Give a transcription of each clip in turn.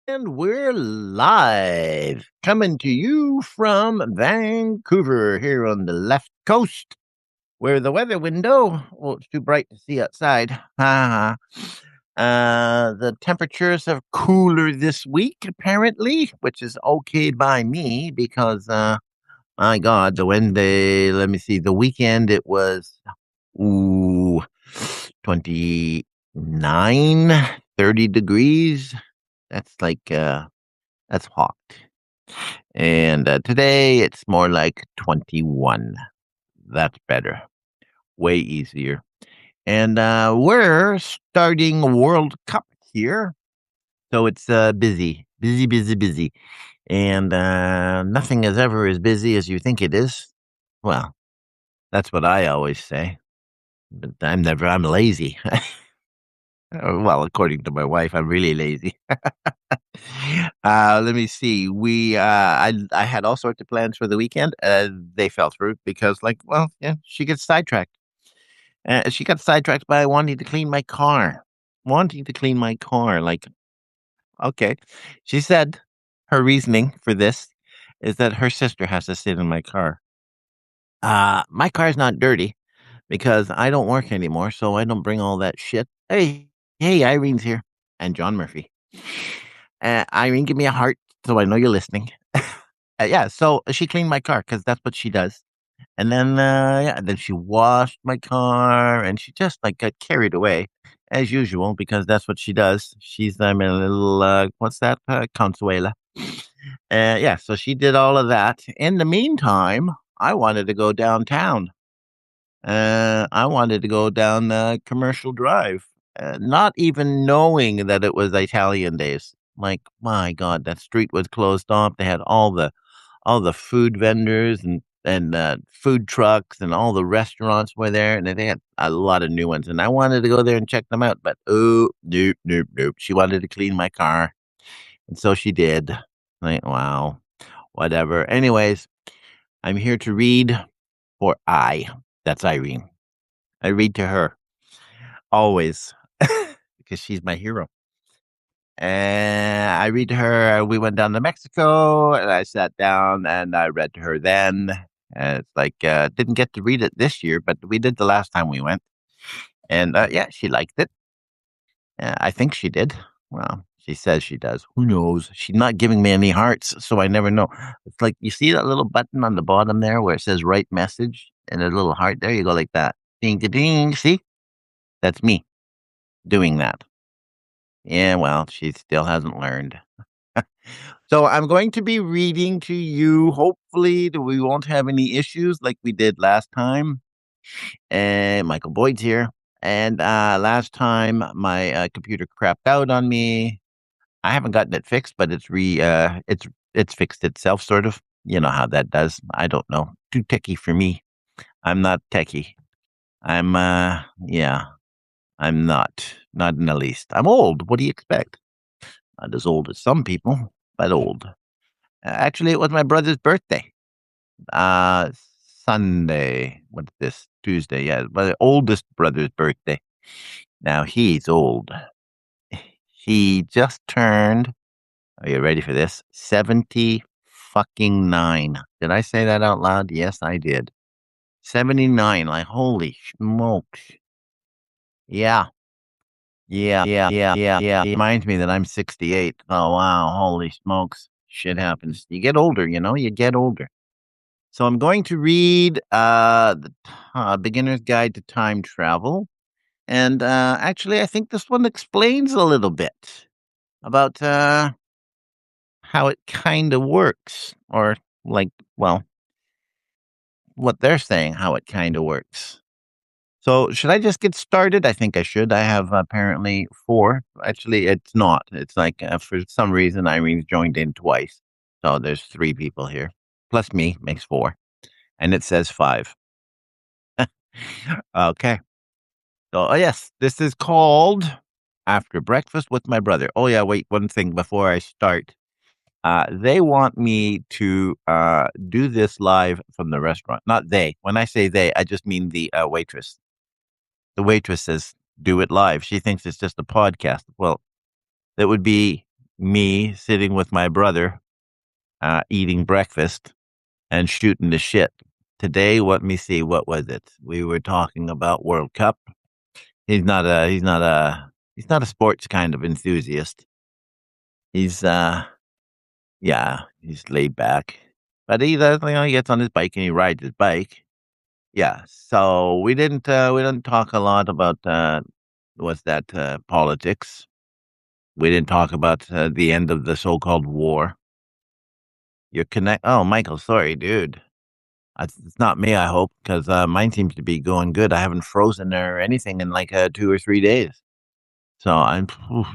And we're live, coming to you from Vancouver here on the left coast, where the weather window, well, it's too bright to see outside. The temperatures are cooler this week, apparently, which is okay by me because, my God, the Wednesday, let me see, the weekend it was, ooh, 29, 30 degrees. That's that's hot. And today it's more like 21. That's better. Way easier. And we're starting World Cup here. So it's busy, busy, busy, busy. And nothing is ever as busy as you think it is. Well, that's what I always say. But I'm lazy. Well, according to my wife, I'm really lazy. Let me see. I had all sorts of plans for the weekend. They fell through because, like, well, yeah, she gets sidetracked. She got sidetracked by wanting to clean my car. Wanting to clean my car. Like, okay. She said her reasoning for this is that her sister has to sit in my car. My car's not dirty because I don't work anymore, so I don't bring all that shit. Hey, Irene's here. And John Murphy. Irene, give me a heart so I know you're listening. Yeah, so she cleaned my car because that's what she does. And then, yeah, then she washed my car and she just like got carried away as usual because that's what she does. She's, I'm a little, what's that? Consuela. Yeah, so she did all of that. In the meantime, I wanted to go downtown. I wanted to go down Commercial Drive, not even knowing that it was Italian days. Like, my God, that street was closed off. They had all the food vendors and food trucks and all the restaurants were there, and they had a lot of new ones. And I wanted to go there and check them out, but oh, nope, nope, nope. She wanted to clean my car, and so she did. Like, wow, whatever. Anyways, I'm here to read for I. That's Irene. I read to her always because she's my hero. And I read to her. We went down to Mexico, and I sat down and I read to her then. And it's like didn't get to read it this year, but we did the last time we went, and yeah, she liked it. I think she did. Well, she says she does. Who knows? She's not giving me any hearts, so I never know. It's like you see that little button on the bottom there where it says "write message" and a little heart there. You go like that. Ding, ding, ding. See, that's me doing that. Yeah, well, she still hasn't learned. So I'm going to be reading to you. Hopefully, that we won't have any issues like we did last time. And Michael Boyd's here. And last time, my computer crapped out on me. I haven't gotten it fixed, but it's fixed itself, sort of. You know how that does. I don't know. Too techie for me. I'm not techie. I'm yeah. I'm not in the least. I'm old. What do you expect? Not as old as some people, but old. Actually, it was my brother's birthday. Uh, Sunday. What's this? Tuesday. Yeah, my oldest brother's birthday. Now he's old. He just turned. Are you ready for this? 70 fucking 9. Did I say that out loud? Yes, I did. 79. Like, holy smokes. Yeah. Yeah. It reminds me that I'm 68. Oh, wow. Holy smokes. Shit happens. You get older, you get older. So I'm going to read the Beginner's Guide to Time Travel. And actually, I think this one explains a little bit about how it kind of works. Or, like, well, what they're saying, how it kind of works. So should I just get started? I think I should. I have apparently 4. Actually, it's not. It's like for some reason Irene's joined in twice. So there's 3 people here. Plus me makes 4. And it says 5. Okay. So, yes, this is called After Breakfast with My Brother. Oh, yeah, wait, one thing before I start. They want me to do this live from the restaurant. Not they. When I say they, I just mean the waitress. The waitress says, do it live. She thinks it's just a podcast. Well, that would be me sitting with my brother, eating breakfast and shooting the shit. Today, let me see, what was it? We were talking about World Cup. He's not a sports kind of enthusiast. He's yeah, he's laid back. But he does, he gets on his bike and he rides his bike. Yeah. So we didn't talk a lot about what's that politics. We didn't talk about the end of the so-called war. Oh, Michael, sorry, dude. It's not me, I hope, because mine seems to be going good. I haven't frozen or anything in like 2 or 3 days. So I'm oof,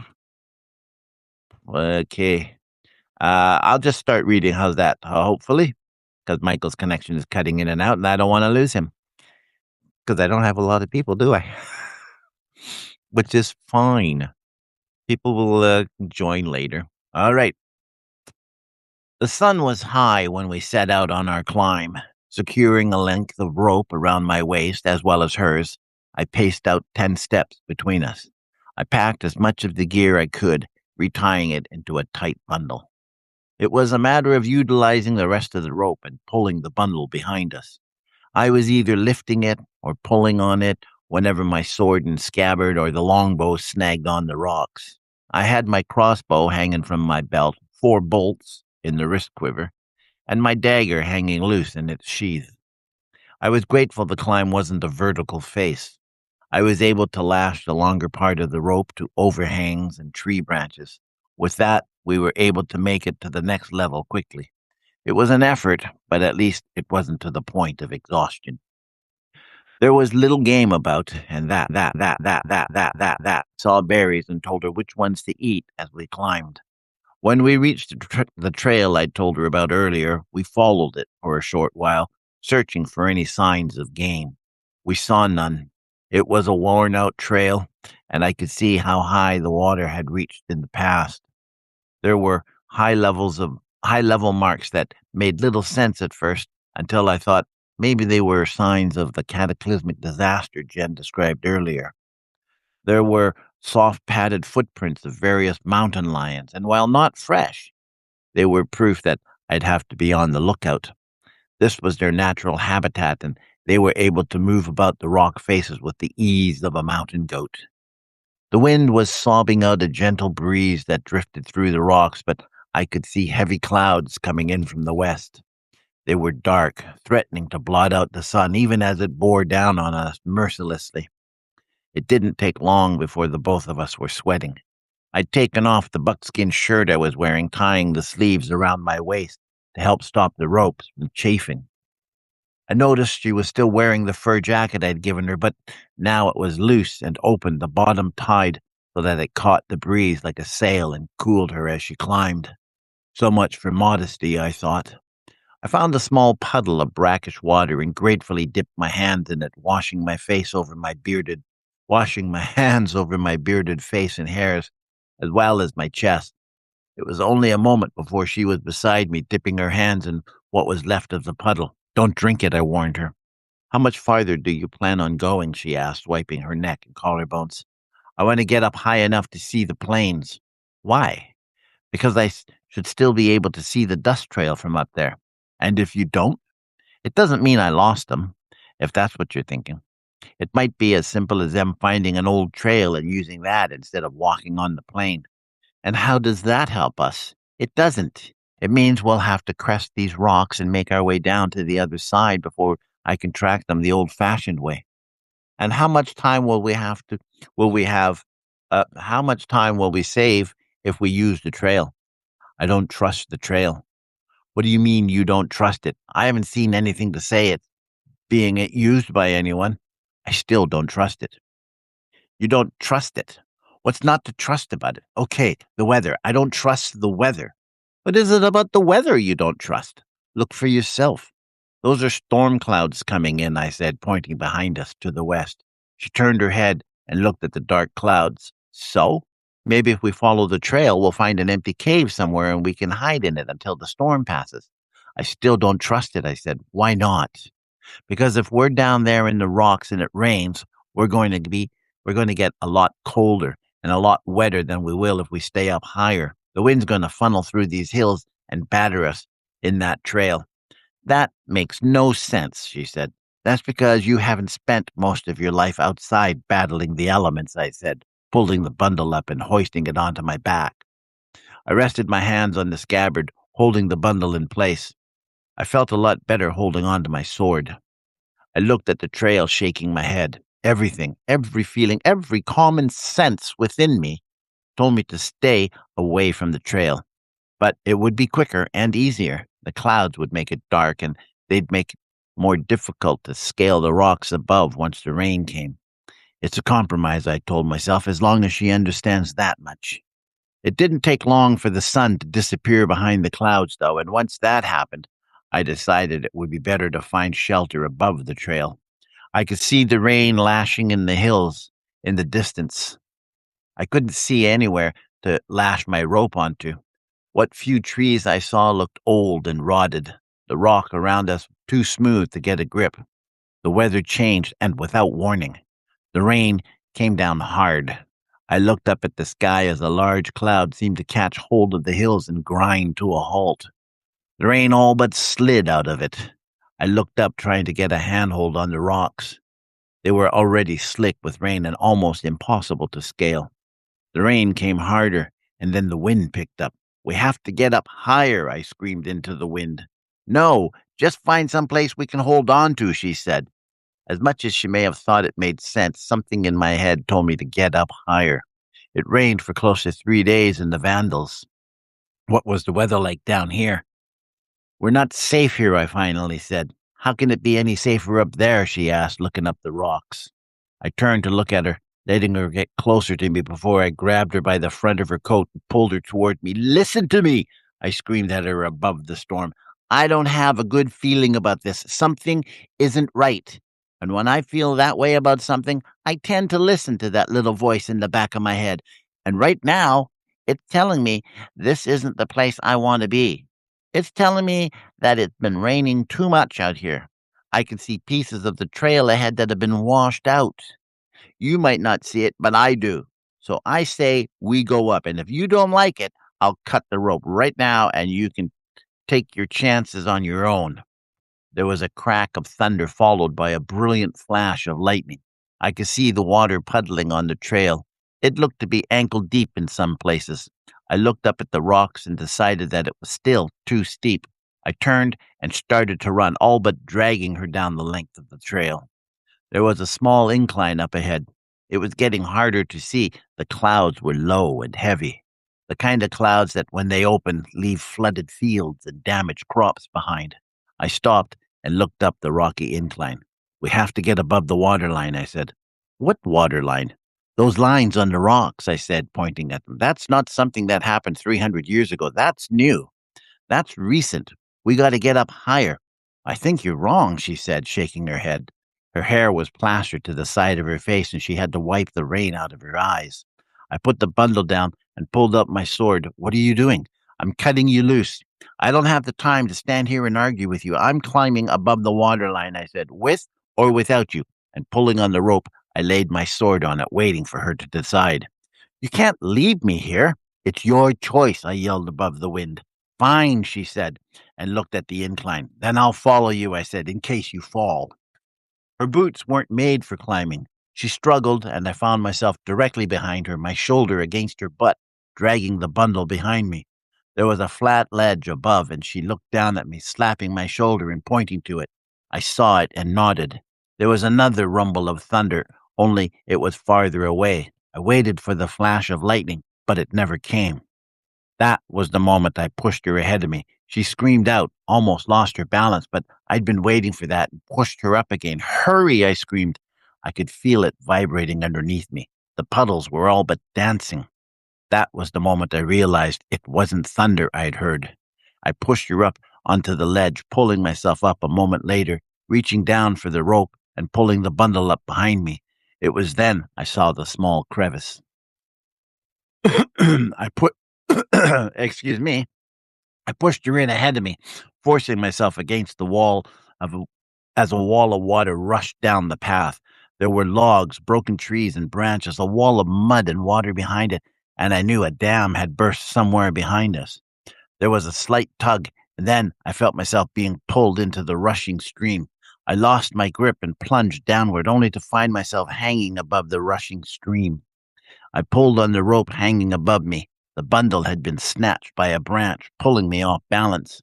okay. I'll just start reading. How's that? Hopefully, because Michael's connection is cutting in and out, and I don't want to lose him because I don't have a lot of people, do I? Which is fine. People will join later. All right. The sun was high when we set out on our climb. Securing a length of rope around my waist as well as hers, I paced out 10 steps between us. I packed as much of the gear I could, retying it into a tight bundle. It was a matter of utilizing the rest of the rope and pulling the bundle behind us. I was either lifting it or pulling on it whenever my sword and scabbard or the longbow snagged on the rocks. I had my crossbow hanging from my belt, 4 bolts in the wrist quiver, and my dagger hanging loose in its sheath. I was grateful the climb wasn't a vertical face. I was able to lash the longer part of the rope to overhangs and tree branches. With that, we were able to make it to the next level quickly. It was an effort, but at least it wasn't to the point of exhaustion. There was little game about, and that. Saw berries and told her which ones to eat as we climbed. When we reached the trail I'd told her about earlier, we followed it for a short while, searching for any signs of game. We saw none. It was a worn-out trail, and I could see how high the water had reached in the past. There were high-level marks that made little sense at first, until I thought maybe they were signs of the cataclysmic disaster Jen described earlier. There were soft padded footprints of various mountain lions, and while not fresh, they were proof that I'd have to be on the lookout. This was their natural habitat, and they were able to move about the rock faces with the ease of a mountain goat. The wind was sobbing out a gentle breeze that drifted through the rocks, but I could see heavy clouds coming in from the west. They were dark, threatening to blot out the sun even as it bore down on us mercilessly. It didn't take long before the both of us were sweating. I'd taken off the buckskin shirt I was wearing, tying the sleeves around my waist to help stop the ropes from chafing. I noticed she was still wearing the fur jacket I'd given her, but now it was loose and open, the bottom tied so that it caught the breeze like a sail and cooled her as she climbed. So much for modesty, I thought. I found a small puddle of brackish water and gratefully dipped my hands in it, washing my hands over my bearded face and hairs, as well as my chest. It was only a moment before she was beside me, dipping her hands in what was left of the puddle. Don't drink it, I warned her. How much farther do you plan on going? She asked, wiping her neck and collarbones. I want to get up high enough to see the plains. Why? Because I should still be able to see the dust trail from up there. And if you don't? It doesn't mean I lost them, if that's what you're thinking. It might be as simple as them finding an old trail and using that instead of walking on the plain. And how does that help us? It doesn't. It means we'll have to crest these rocks and make our way down to the other side before I can track them the old-fashioned way. And how much time how much time will we save if we use the trail? I don't trust the trail. What do you mean you don't trust it? I haven't seen anything to say it's being used by anyone. I still don't trust it. You don't trust it. What's not to trust about it? Okay, the weather. I don't trust the weather. What is it about the weather you don't trust? Look for yourself. Those are storm clouds coming in, I said, pointing behind us to the west. She turned her head and looked at the dark clouds. So? Maybe if we follow the trail, we'll find an empty cave somewhere and we can hide in it until the storm passes. I still don't trust it, I said. Why not? Because if we're down there in the rocks and it rains, we're going to get a lot colder and a lot wetter than we will if we stay up higher. The wind's going to funnel through these hills and batter us in that trail. That makes no sense, she said. That's because you haven't spent most of your life outside battling the elements, I said, pulling the bundle up and hoisting it onto my back. I rested my hands on the scabbard, holding the bundle in place. I felt a lot better holding on to my sword. I looked at the trail, shaking my head. Everything, every feeling, every common sense within me told me to stay away from the trail. But it would be quicker and easier. The clouds would make it dark, and they'd make it more difficult to scale the rocks above once the rain came. It's a compromise, I told myself, as long as she understands that much. It didn't take long for the sun to disappear behind the clouds, though, and once that happened, I decided it would be better to find shelter above the trail. I could see the rain lashing in the hills in the distance. I couldn't see anywhere to lash my rope onto. What few trees I saw looked old and rotted. The rock around us too smooth to get a grip. The weather changed, and without warning. The rain came down hard. I looked up at the sky as a large cloud seemed to catch hold of the hills and grind to a halt. The rain all but slid out of it. I looked up, trying to get a handhold on the rocks. They were already slick with rain and almost impossible to scale. The rain came harder, and then the wind picked up. We have to get up higher, I screamed into the wind. No, just find some place we can hold on to, she said. As much as she may have thought it made sense, something in my head told me to get up higher. It rained for close to 3 days in the Vandals. What was the weather like down here? We're not safe here, I finally said. How can it be any safer up there, she asked, looking up the rocks. I turned to look at her, letting her get closer to me before I grabbed her by the front of her coat and pulled her toward me. Listen to me, I screamed at her above the storm. I don't have a good feeling about this. Something isn't right. And when I feel that way about something, I tend to listen to that little voice in the back of my head. And right now, it's telling me this isn't the place I want to be. It's telling me that it's been raining too much out here. I can see pieces of the trail ahead that have been washed out. You might not see it, but I do. So I say we go up. And if you don't like it, I'll cut the rope right now and you can take your chances on your own. There was a crack of thunder followed by a brilliant flash of lightning. I could see the water puddling on the trail. It looked to be ankle deep in some places. I looked up at the rocks and decided that it was still too steep. I turned and started to run, all but dragging her down the length of the trail. There was a small incline up ahead. It was getting harder to see. The clouds were low and heavy. The kind of clouds that, when they open, leave flooded fields and damaged crops behind. I stopped and looked up the rocky incline. We have to get above the waterline, I said. What waterline? Those lines on the rocks, I said, pointing at them. That's not something that happened 300 years ago. That's new. That's recent. We got to get up higher. I think you're wrong, she said, shaking her head. Her hair was plastered to the side of her face, and she had to wipe the rain out of her eyes. I put the bundle down and pulled up my sword. What are you doing? I'm cutting you loose. I don't have the time to stand here and argue with you. I'm climbing above the waterline, I said, with or without you. And pulling on the rope, I laid my sword on it, waiting for her to decide. You can't leave me here. It's your choice, I yelled above the wind. Fine, she said, and looked at the incline. Then I'll follow you, I said, in case you fall. Her boots weren't made for climbing. She struggled, and I found myself directly behind her, my shoulder against her butt, dragging the bundle behind me. There was a flat ledge above, and she looked down at me, slapping my shoulder and pointing to it. I saw it and nodded. There was another rumble of thunder, only it was farther away. I waited for the flash of lightning, but it never came. That was the moment I pushed her ahead of me. She screamed out, almost lost her balance, but I'd been waiting for that and pushed her up again. Hurry, I screamed. I could feel it vibrating underneath me. The puddles were all but dancing. That was the moment I realized it wasn't thunder I'd heard. I pushed her up onto the ledge, pulling myself up a moment later, reaching down for the rope and pulling the bundle up behind me. It was then I saw the small crevice. I put, excuse me, I pushed her in ahead of me, forcing myself against the wall as a wall of water rushed down the path. There were logs, broken trees, and branches, a wall of mud and water behind it. and I knew a dam had burst somewhere behind us. There was a slight tug, and then I felt myself being pulled into the rushing stream. I lost my grip and plunged downward, only to find myself hanging above the rushing stream. I pulled on the rope hanging above me. The bundle had been snatched by a branch, pulling me off balance.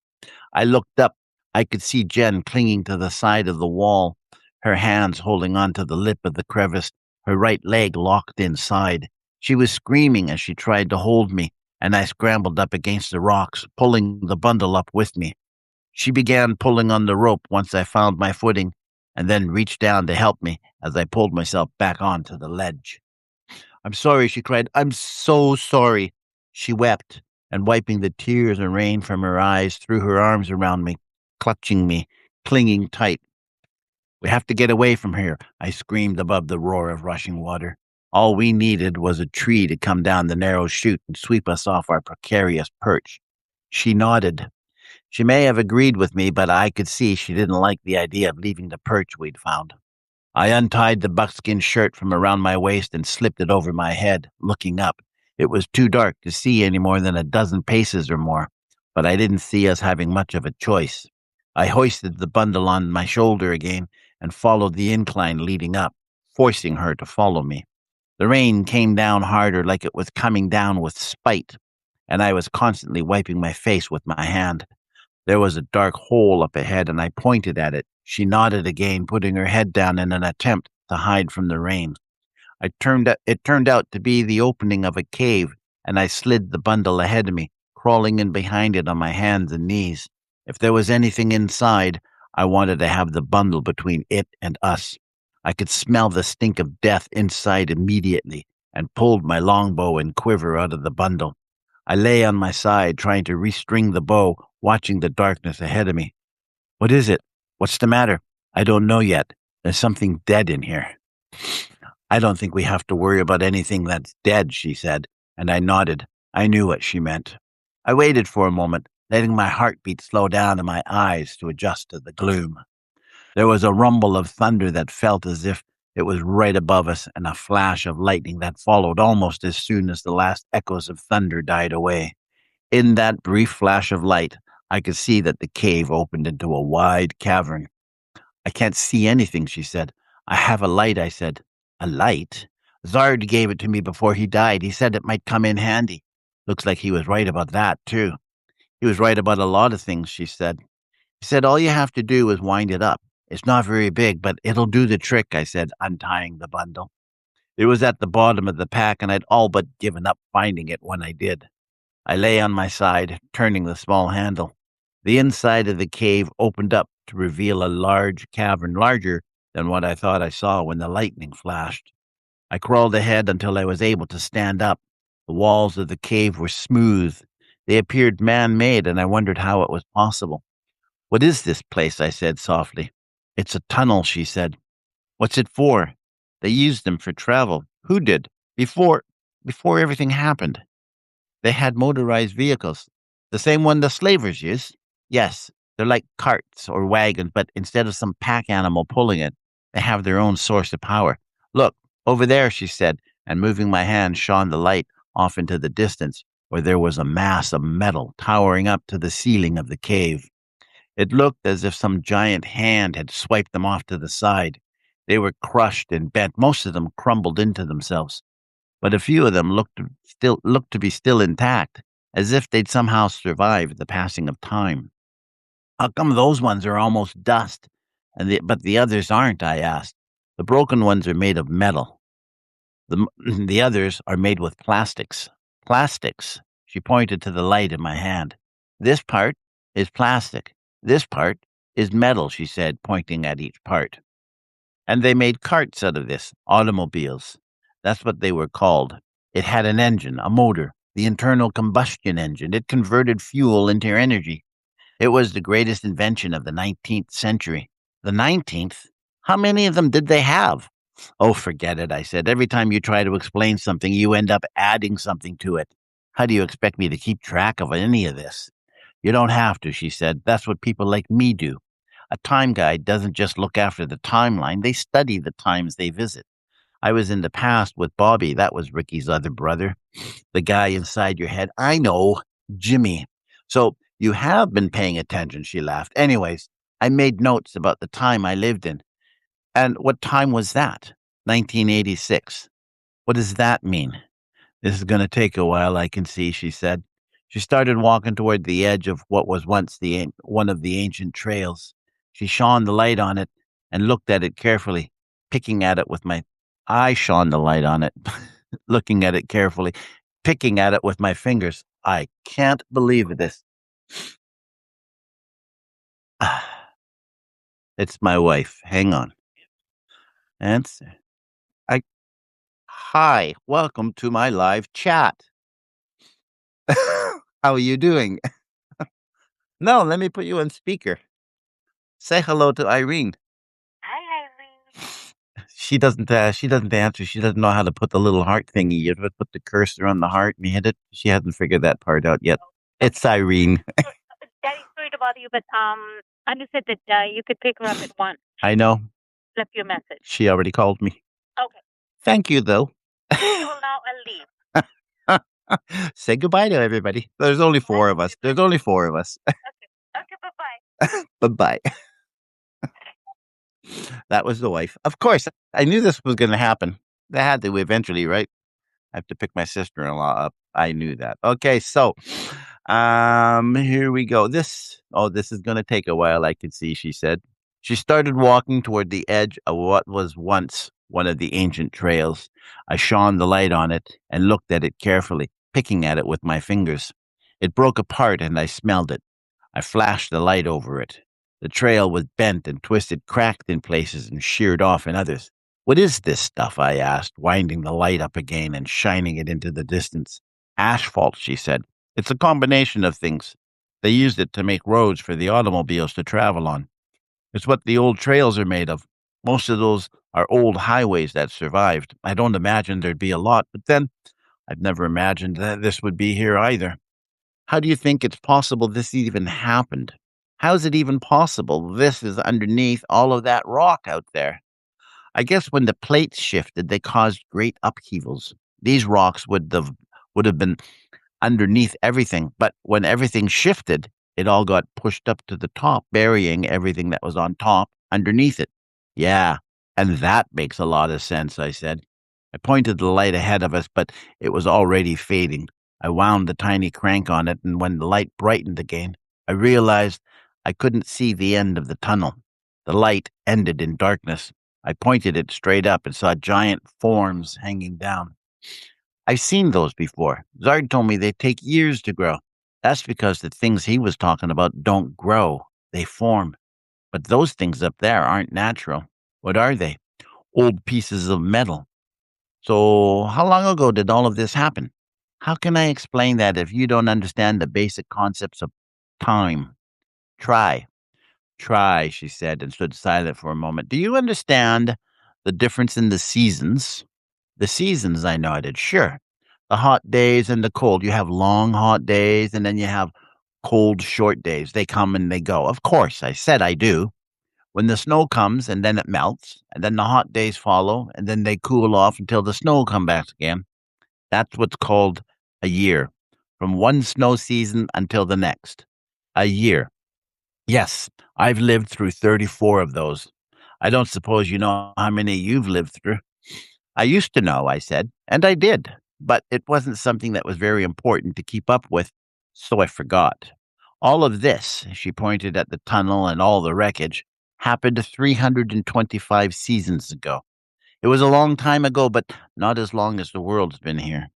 I looked up. I could see Jen clinging to the side of the wall, her hands holding onto the lip of the crevice, her right leg locked inside. She was screaming as she tried to hold me, and I scrambled up against the rocks, pulling the bundle up with me. She began pulling on the rope once I found my footing, and then reached down to help me as I pulled myself back onto the ledge. "I'm sorry," she cried. "I'm so sorry." She wept, and wiping the tears and rain from her eyes, threw her arms around me, clutching me, clinging tight. "We have to get away from here," I screamed above the roar of rushing water. All we needed was a tree to come down the narrow chute and sweep us off our precarious perch. She nodded. She may have agreed with me, but I could see she didn't like the idea of leaving the perch we'd found. I untied the buckskin shirt from around my waist and slipped it over my head, looking up. It was too dark to see any more than a dozen paces or more, but I didn't see us having much of a choice. I hoisted the bundle on my shoulder again and followed the incline leading up, forcing her to follow me. The rain came down harder, like it was coming down with spite, and I was constantly wiping my face with my hand. There was a dark hole up ahead, and I pointed at it. She nodded again, putting her head down in an attempt to hide from the rain. It turned out to be the opening of a cave, and I slid the bundle ahead of me, crawling in behind it on my hands and knees. If there was anything inside, I wanted to have the bundle between it and us. I could smell the stink of death inside immediately, and pulled my longbow and quiver out of the bundle. I lay on my side, trying to restring the bow, watching the darkness ahead of me. "What is it? What's the matter?" "I don't know yet. There's something dead in here." "I don't think we have to worry about anything that's dead," she said, and I nodded. I knew what she meant. I waited for a moment, letting my heartbeat slow down and my eyes to adjust to the gloom. There was a rumble of thunder that felt as if it was right above us, and a flash of lightning that followed almost as soon as the last echoes of thunder died away. In that brief flash of light, I could see that the cave opened into a wide cavern. "I can't see anything," she said. "I have a light," I said. "A light? Zard gave it to me before he died. He said it might come in handy." "Looks like he was right about that, too." "He was right about a lot of things," she said. "He said all you have to do is wind it up. It's not very big, but it'll do the trick," I said, untying the bundle. It was at the bottom of the pack, and I'd all but given up finding it when I did. I lay on my side, turning the small handle. The inside of the cave opened up to reveal a large cavern, larger than what I thought I saw when the lightning flashed. I crawled ahead until I was able to stand up. The walls of the cave were smooth. They appeared man-made, and I wondered how it was possible. "What is this place?" I said softly. "It's a tunnel," she said. "What's it for?" "They used them for travel." "Who did?" Before everything happened. They had motorized vehicles. "The same one the slavers use?" "Yes. They're like carts or wagons, but instead of some pack animal pulling it, they have their own source of power. Look, over there," she said, and moving my hand shone the light off into the distance, where there was a mass of metal towering up to the ceiling of the cave. It looked as if some giant hand had swiped them off to the side. They were crushed and bent. Most of them crumbled into themselves, but a few of them looked to be still intact, as if they'd somehow survived the passing of time. "How come those ones are almost dust, but the others aren't?" I asked. "The broken ones are made of metal. The others are made with plastics." "Plastics?" She pointed to the light in my hand. "This part is plastic. This part is metal," she said, pointing at each part. "And they made carts out of this, automobiles. That's what they were called. It had an engine, a motor, the internal combustion engine. It converted fuel into energy. It was the greatest invention of the 19th century." "The 19th? How many of them did they have?" "Oh, forget it," I said. "Every time you try to explain something, you end up adding something to it. How do you expect me to keep track of any of this?" "You don't have to," she said. "That's what people like me do. A time guide doesn't just look after the timeline, they study the times they visit. I was in the past with Bobby. That was Ricky's other brother. The guy inside your head. I know, Jimmy. So you have been paying attention, she laughed. Anyways, I made notes about the time I lived in. And what time was that? 1986. What does that mean? This is going to take a while, I can see, she said. She started walking toward the edge of what was once one of the ancient trails. She shone the light on it and looked at it carefully, picking at it with my... I shone the light on it, looking at it carefully, picking at it with my fingers. I can't believe this. It's my wife. Hang on. Answer. Hi, welcome to my live chat. How are you doing? No, let me put you on speaker. Say hello to Irene. Hi, Irene. She doesn't answer. She doesn't know how to put the little heart thingy. You have to put the cursor on the heart and you hit it. She hasn't figured that part out yet. It's Irene. Daddy, sorry to bother you, but Anu said that you could pick her up at 1. I know. Left you a message. She already called me. Okay. Thank you, though. Well, now I'll leave. Say goodbye to everybody. There's only 4 of us. There's only 4 of us. Okay, bye-bye. Bye-bye. That was the wife. Of course, I knew this was going to happen. They had to eventually, right? I have to pick my sister-in-law up. I knew that. Okay, so here we go. This is going to take a while, I could see, she said. She started walking toward the edge of what was once one of the ancient trails. I shone the light on it and looked at it carefully, picking at it with my fingers. It broke apart and I smelled it. I flashed the light over it. The trail was bent and twisted, cracked in places and sheared off in others. What is this stuff? I asked, winding the light up again and shining it into the distance. Asphalt, she said. It's a combination of things. They used it to make roads for the automobiles to travel on. It's what the old trails are made of. Most of those are old highways that survived. I don't imagine there'd be a lot, but then I've never imagined that this would be here either. How do you think it's possible this even happened? How is it even possible this is underneath all of that rock out there? I guess when the plates shifted, they caused great upheavals. These rocks would have been underneath everything, but when everything shifted, it all got pushed up to the top, burying everything that was on top underneath it. Yeah, and that makes a lot of sense, I said. I pointed the light ahead of us, but it was already fading. I wound the tiny crank on it, and when the light brightened again, I realized I couldn't see the end of the tunnel. The light ended in darkness. I pointed it straight up and saw giant forms hanging down. I've seen those before. Zard told me they take years to grow. That's because the things he was talking about don't grow. They form. But those things up there aren't natural. What are they? Old pieces of metal. So how long ago did all of this happen? How can I explain that if you don't understand the basic concepts of time? Try, she said, and stood silent for a moment. Do you understand the difference in the seasons? The seasons, I nodded. Sure. The hot days and the cold. You have long, hot days, and then you have cold, short days. They come and they go. Of course, I said I do. When the snow comes and then it melts, and then the hot days follow, and then they cool off until the snow comes back again. That's what's called a year. From one snow season until the next. A year. Yes, I've lived through 34 of those. I don't suppose you know how many you've lived through. I used to know, I said, and I did, but it wasn't something that was very important to keep up with, so I forgot. All of this, she pointed at the tunnel and all the wreckage, happened 325 seasons ago. It was a long time ago, but not as long as the world's been here.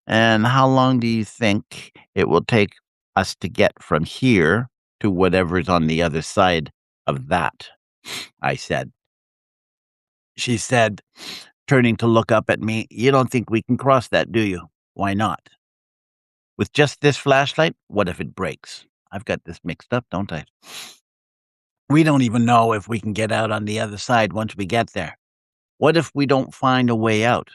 And how long do you think it will take us to get from here to whatever's on the other side of that? I said. She said, turning to look up at me, you don't think we can cross that, do you? Why not? With just this flashlight, what if it breaks? I've got this mixed up, don't I? We don't even know if we can get out on the other side once we get there. What if we don't find a way out?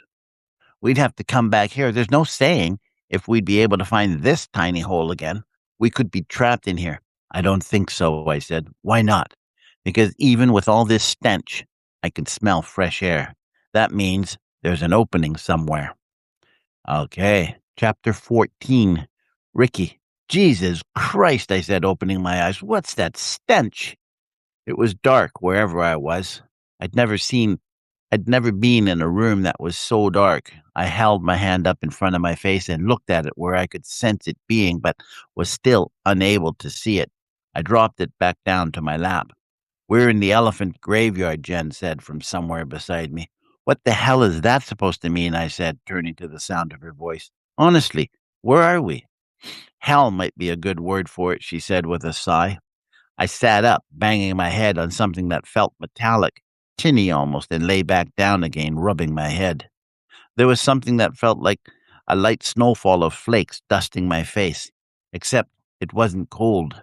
We'd have to come back here. There's no saying if we'd be able to find this tiny hole again. We could be trapped in here. I don't think so, I said. Why not? Because even with all this stench, I can smell fresh air. That means There's an opening somewhere. Okay. Chapter 14. Ricky. Jesus Christ, I said, opening my eyes. What's that stench? It was dark wherever I was. I'd never seen I'd never been in a room that was so dark. I held my hand up in front of my face and looked at it where I could sense it being, but was still unable to see it. I dropped it back down to my lap. We're in the elephant graveyard, Jen said from somewhere beside me. What the hell is that supposed to mean? I said, turning to the sound of her voice. Honestly, where are we? Hell might be a good word for it, she said with a sigh. I sat up, banging my head on something that felt metallic, tinny almost, and lay back down again, rubbing my head. There was something that felt like a light snowfall of flakes dusting my face, except it wasn't cold.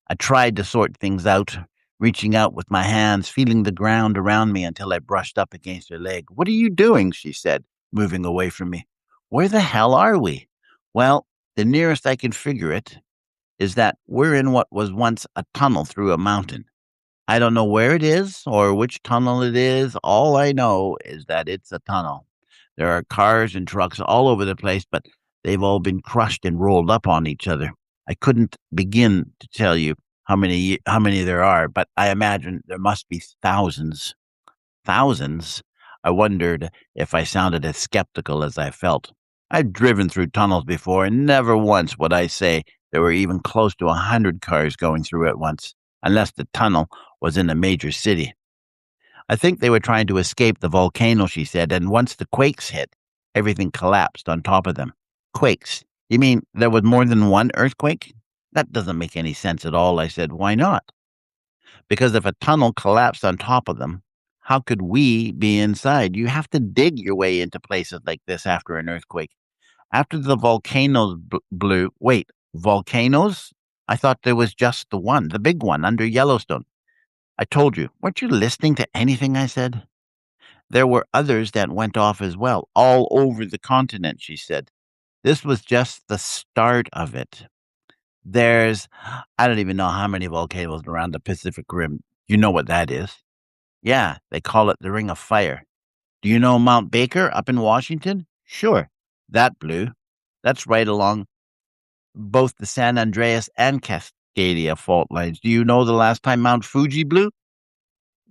I tried to sort things out, reaching out with my hands, feeling the ground around me until I brushed up against her leg. What are you doing? She said, moving away from me. Where the hell are we? Well, the nearest I can figure it is that we're in what was once a tunnel through a mountain. I don't know where it is or which tunnel it is. All I know is that it's a tunnel. There are cars and trucks all over the place, but they've all been crushed and rolled up on each other. I couldn't begin to tell you how many there are, but I imagine there must be thousands. Thousands? I wondered if I sounded as skeptical as I felt. I've driven through tunnels before, and never once would I say there were even close to 100 cars going through at once, unless the tunnel was in a major city. I think they were trying to escape the volcano, she said, and once the quakes hit, everything collapsed on top of them. Quakes? You mean there was more than one earthquake? That doesn't make any sense at all, I said. Why not? Because if a tunnel collapsed on top of them, how could we be inside? You have to dig your way into places like this after an earthquake. After the volcanoes blew, wait, volcanoes? I thought there was just the one, the big one under Yellowstone. I told you, weren't you listening to anything I said? There were others that went off as well, all over the continent, she said. This was just the start of it. There's, I don't even know how many volcanoes around the Pacific Rim. You know what that is? Yeah, they call it the Ring of Fire. Do you know Mount Baker up in Washington? Sure. That blew. That's right along both the San Andreas and Cascadia fault lines. Do you know the last time Mount Fuji blew?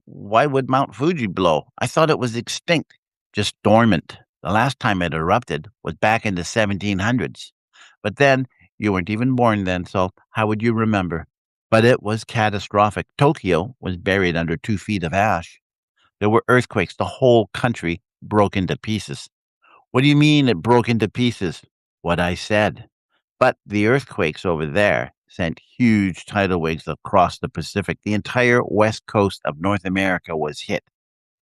Why would Mount Fuji blow? I thought it was extinct, just dormant. The last time it erupted was back in the 1700s. But then, you weren't even born then, so how would you remember? But it was catastrophic. Tokyo was buried under 2 feet of ash. There were earthquakes. The whole country broke into pieces. What do you mean it broke into pieces? What I said. But the earthquakes over there sent huge tidal waves across the Pacific. The entire west coast of North America was hit.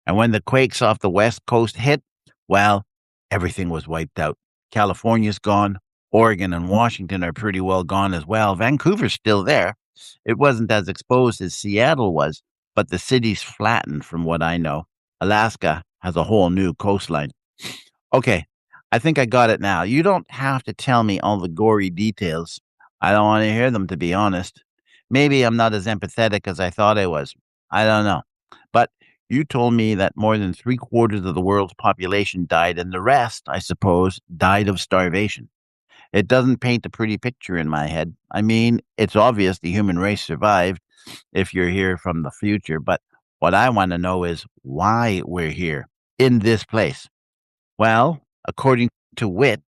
And when the quakes off the west coast hit, well, everything was wiped out. California's gone. Oregon and Washington are pretty well gone as well. Vancouver's still there. It wasn't as exposed as Seattle was, but the city's flattened from what I know. Alaska has a whole new coastline. Okay, I think I got it now. You don't have to tell me all the gory details. I don't want to hear them, to be honest. Maybe I'm not as empathetic as I thought I was. I don't know. But you told me that more than 3/4 of the world's population died, and the rest, I suppose, died of starvation. It doesn't paint a pretty picture in my head. I mean, it's obvious the human race survived if you're here from the future, but what I want to know is why we're here, in this place. Well, according to Wit,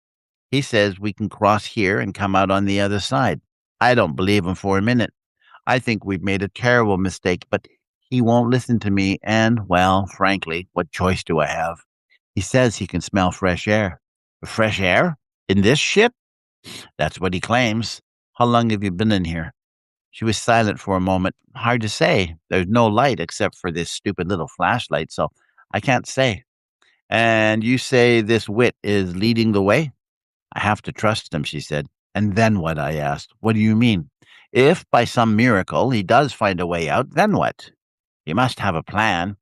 he says we can cross here and come out on the other side. I don't believe him for a minute. I think we've made a terrible mistake, but he won't listen to me, and, well, frankly, what choice do I have? He says he can smell fresh air. Fresh air? In this ship? That's what he claims. How long have you been in here? She was silent for a moment. Hard to say. There's no light except for this stupid little flashlight, so I can't say. And you say this Wit is leading the way? I have to trust him, she said. And then what? I asked. What do you mean? If by some miracle he does find a way out, then what? He must have a plan.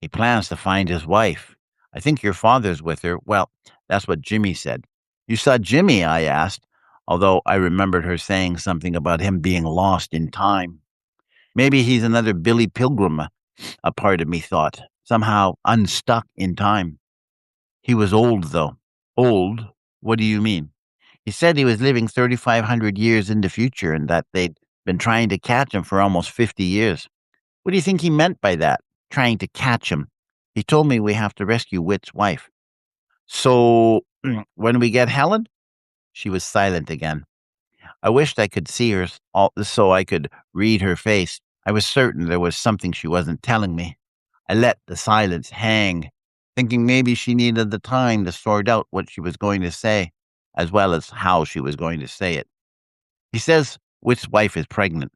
He plans to find his wife. I think your father's with her. Well, that's what Jimmy said. You saw Jimmy? I asked, although I remembered her saying something about him being lost in time. Maybe he's another Billy Pilgrim, a part of me thought, somehow unstuck in time. He was old, though. Old? What do you mean? He said he was living 3,500 years in the future and that they'd been trying to catch him for almost 50 years. What do you think he meant by that? Trying to catch him. He told me we have to rescue Whit's wife. So, when we get Helen? She was silent again. I wished I could see her so I could read her face. I was certain there was something she wasn't telling me. I let the silence hang, thinking maybe she needed the time to sort out what she was going to say, as well as how she was going to say it. He says Whit's wife is pregnant.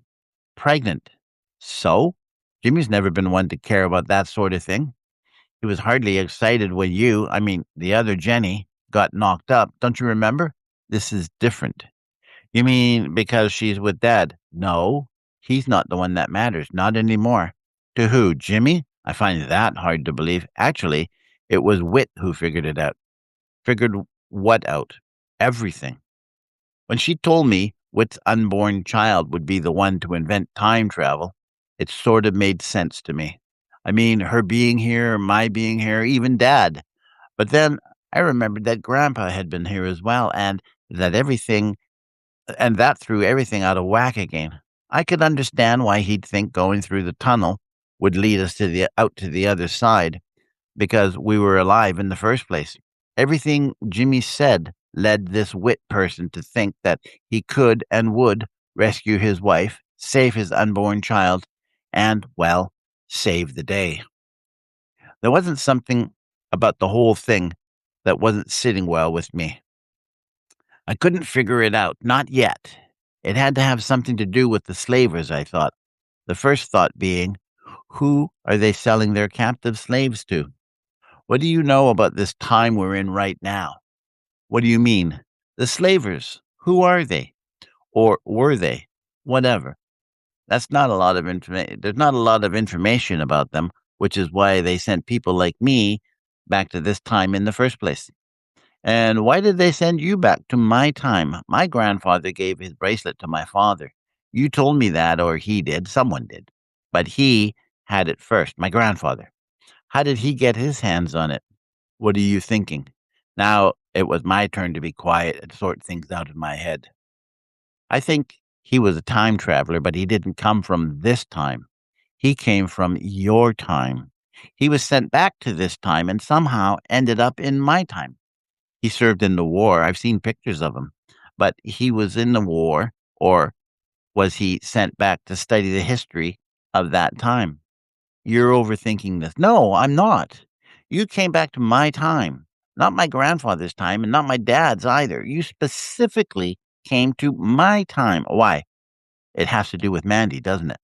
Pregnant? So? Jimmy's never been one to care about that sort of thing. He was hardly excited when the other Jenny, got knocked up. Don't you remember? This is different. You mean because she's with Dad? No, he's not the one that matters. Not anymore. To who? Jimmy? I find that hard to believe. Actually, it was Whit who figured it out. Figured what out? Everything. When she told me Whit's unborn child would be the one to invent time travel, it sort of made sense to me. I mean, her being here, my being here, even Dad. But then I remembered that Grandpa had been here as well, and that threw everything out of whack again. I could understand why he'd think going through the tunnel would lead us out to the other side, because we were alive in the first place. Everything Jimmy said led this Whit person to think that he could and would rescue his wife, save his unborn child, and, well, save the day. There wasn't something about the whole thing that wasn't sitting well with me. I couldn't figure it out, not yet. It had to have something to do with the slavers, I thought. The first thought being, who are they selling their captive slaves to? What do you know about this time we're in right now? What do you mean? The slavers. Who are they? Or were they? Whatever. That's not a lot of information. There's not a lot of information about them, which is why they sent people like me back to this time in the first place. And why did they send you back to my time? My grandfather gave his bracelet to my father. You told me that, or he did. Someone did. But he had it first, my grandfather. How did he get his hands on it? What are you thinking? Now it was my turn to be quiet and sort things out in my head. I think he was a time traveler, but he didn't come from this time. He came from your time. He was sent back to this time and somehow ended up in my time. He served in the war. I've seen pictures of him. But he was in the war, or was he sent back to study the history of that time? You're overthinking this. No, I'm not. You came back to my time, not my grandfather's time, and not my dad's either. You specifically came to my time. Why? It has to do with Mandy, doesn't it?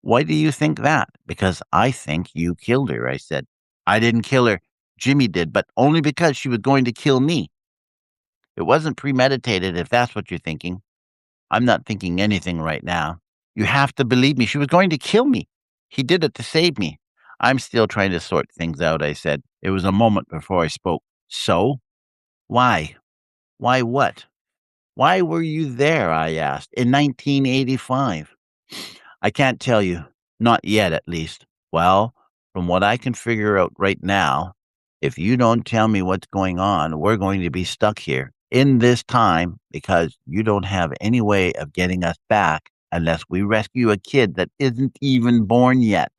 Why do you think that? Because I think you killed her, I said. I didn't kill her. Jimmy did, but only because she was going to kill me. It wasn't premeditated, if that's what you're thinking. I'm not thinking anything right now. You have to believe me. She was going to kill me. He did it to save me. I'm still trying to sort things out, I said. It was a moment before I spoke. So? Why? Why what? Why were you there, I asked, in 1985? I can't tell you. Not yet, at least. Well, from what I can figure out right now, if you don't tell me what's going on, we're going to be stuck here in this time because you don't have any way of getting us back unless we rescue a kid that isn't even born yet.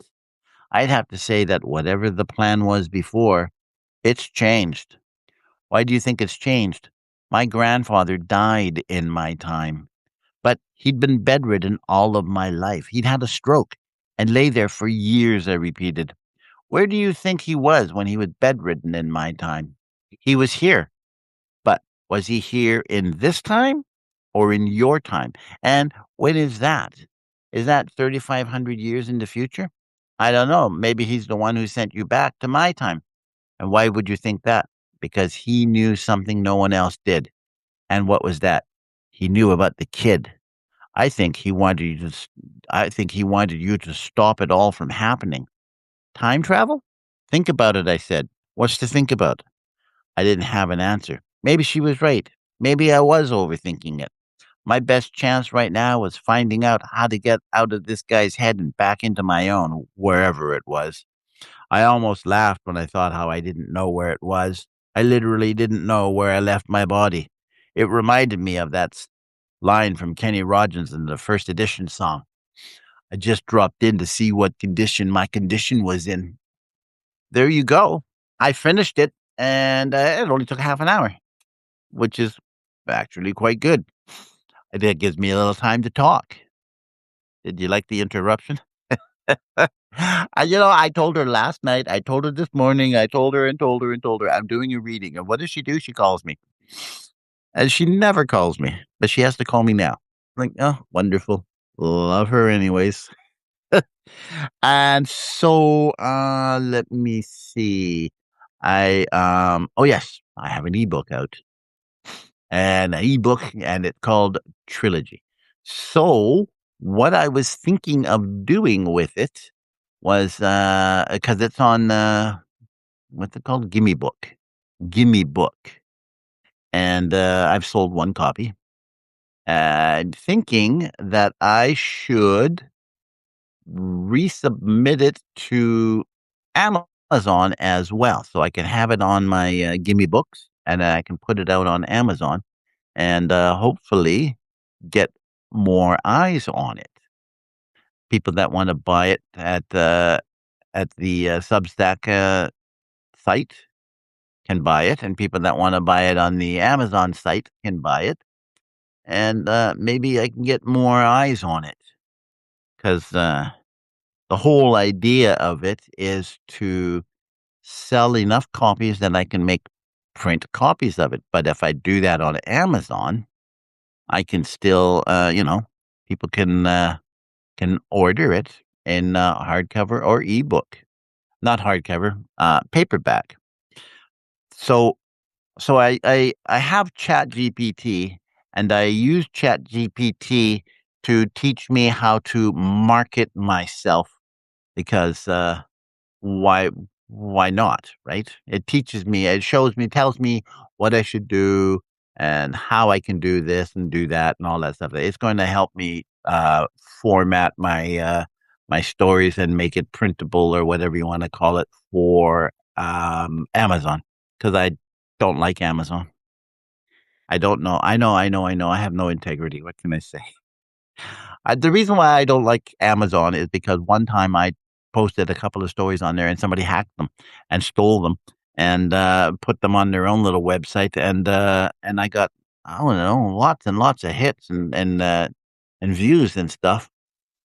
I'd have to say that whatever the plan was before, it's changed. Why do you think it's changed? My grandfather died in my time, but he'd been bedridden all of my life. He'd had a stroke and lay there for years, I repeated. Where do you think he was when he was bedridden in my time? He was here. But was he here in this time or in your time? And when is that? Is that 3,500 years in the future? I don't know. Maybe he's the one who sent you back to my time. And why would you think that? Because he knew something no one else did. And what was that? He knew about the kid. I think he wanted you to stop it all from happening. Time travel? Think about it, I said. What's to think about? I didn't have an answer. Maybe she was right. Maybe I was overthinking it. My best chance right now was finding out how to get out of this guy's head and back into my own, wherever it was. I almost laughed when I thought how I didn't know where it was. I literally didn't know where I left my body. It reminded me of that line from Kenny Rogers in the first edition song. I just dropped in to see what condition my condition was in. There you go. I finished it, and it only took half an hour, which is actually quite good. It gives me a little time to talk. Did you like the interruption? I told her last night. I told her this morning. I told her and told her and told her I'm doing a reading. And what does she do? She calls me. And she never calls me, but she has to call me now. Like, oh, wonderful. Love her anyways. And so let me see. Oh yes, I have an ebook out. And an ebook and it's called Trilogy. So what I was thinking of doing with it was because it's on what's it called? Gimme Book. Gimme Book. And I've sold one copy. And thinking that I should resubmit it to Amazon as well. So I can have it on my Gimme Books and I can put it out on Amazon and hopefully get more eyes on it. People that want to buy it at the Substack site can buy it, and people that want to buy it on the Amazon site can buy it, and maybe I can get more eyes on it because the whole idea of it is to sell enough copies that I can make print copies of it. But if I do that on Amazon, I can still, people can order it in hardcover or ebook, not hardcover, paperback. So I have Chat GPT, and I use Chat GPT to teach me how to market myself because why why not, right? It teaches me, it shows me, tells me what I should do and how I can do this and do that and all that stuff. It's going to help me format my stories and make it printable or whatever you want to call it for Amazon because I don't like Amazon. I don't know. I know. I have no integrity. What can I say? The reason why I don't like Amazon is because one time I posted a couple of stories on there and somebody hacked them and stole them and put them on their own little website and I got, I don't know, lots and lots of hits and views and stuff,